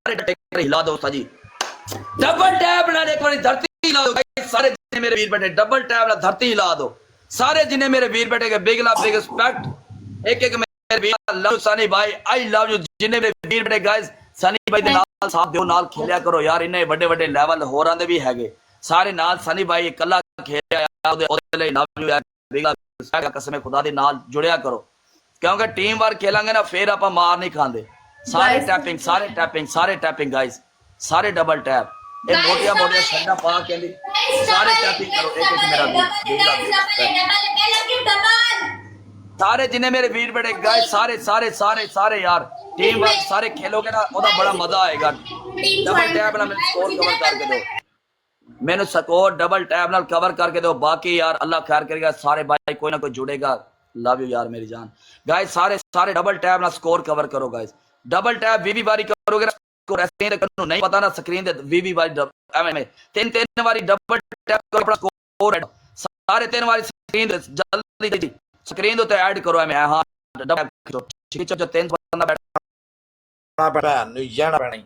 सारे टेकर हिला दो जी, डबल टैप ना एक बार धरती हिला दो सारे जिन्हें मेरे वीर बेटे, डबल टैप ना धरती हिला दो सारे जिन्हें मेरे वीर बेटे के बिग लव बिग रिस्पेक्ट, एक एक मेरे वीर लव सनी भाई, आई लव यू जिन्हें मेरे वीर बेटे गाइस, सनी भाई दे नाल साथ दियो, नाल खेलिया करो यार, इन्ने बड़े बड़े लेवल होरां दे भी हैगे सारे नाल, सनी भाई इकल्ला खेलिया यार, ओदे लई लव यू यार, बिग लव रिस्पेक्ट, कसम खुदा दी नाल जुड़िया करो, क्योंकि टीम वर्क खेलांगे ना फिर आप मार नहीं खाते, सारे टैपिंग सारे टैपिंग सारे टैपिंग गाइस, सारे डबल टैप, ये मोटिया मोटिया शर्टा पा के सारे टैपिंग करो, एक एक मेरा सारे जिन्हें मेरे वीर बड़े गाइस, सारे सारे सारे सारे यार टीम वर्क सारे खेलोगे ना, ओदा बड़ा मजा आएगा। डबल टैप ना मेरे स्कोर कवर करके दो, मैंने स्कोर डबल टैप नाल कवर करके दो, बाकी यार अल्लाह खैर करेगा, सारे भाई कोई ना कोई जुड़ेगा, लव यू यार मेरी जान गाइस, सारे सारे डबल टैप ना स्कोर कवर करो गाइस, डबल टैप वीवी बारी करोगे ना स्कोर ऐसे नहीं पता ना स्क्रीन पे वीवी बारी एवं तीन तीन बारी डबल टैप करो अपना स्कोर, सारे तीन बारी स्क्रीन जल्दी स्क्रीन तो ऐड करो एवं, हां डबल ठीक है, जो तीन बंदा बैठा नु जाना पैनी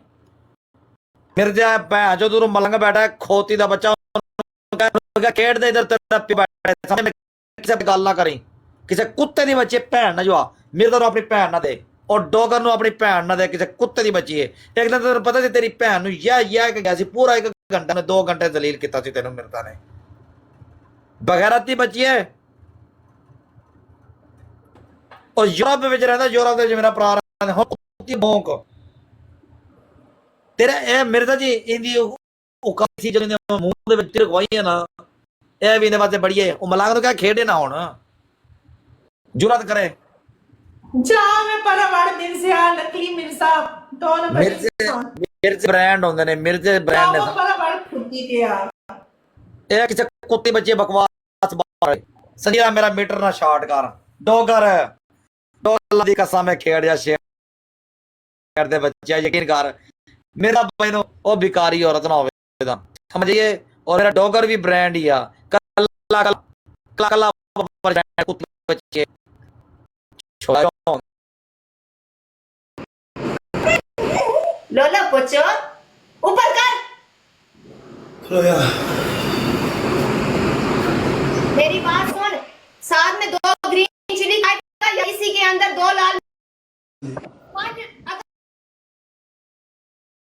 मिर्जा भैन जो तू मलंग बैठा है खोती दा बच्चा, खेड दे इधर तेरा बैठे सामने किसे गल ना करी, किसी कुत्ते दी बच्ची भैन ना जो मेरे तो अपनी भैन ना दे, और डॉगर नु अपनी भैन ना दे, किसी कुत्ते दी बच्ची है, एक दिन तेरे पता सी तेरी भैन नु यह गया सी पूरा 1 घंटा ने 2 घंटे दलील किया सी तेनू मिर्जा ने, बगैरती बच्ची है, और यूरोप में रहता, यूरोप में मेरा भरा भोंक तेरा ए मिर्जा जी इंदी औकात सी जने मुंह दे विच रखवाई है ना, ए भी इहदे वास्ते बड़ी है, ओ मलांग तो क्या खेडे ना हुण जुरत करे जा मैं परवाड़ मिर्जा नकली मिर्जा दोनों मिर्जे ब्रांड होंदे ने, मिर्जे ब्रांड ने परवाड़ खुदी ते यार, ए किसे कुत्ती बच्चे बकवास बाहर संजीरा मेरा मीटर ना शॉर्ट कर, डॉगर डॉगर दी कसम है खेड़ जा शेर दे बच्चे यकीन कर, मेरा भाई नो ओ भिखारी औरत ना होवे दा समझिए, और मेरा डॉगर भी ब्रांड ही आ, कल्ला कल्ला कल्ला कुत्ते बच्चे छोड़ा लोला पोचो ऊपर कर, खलो यार मेरी बात सुन,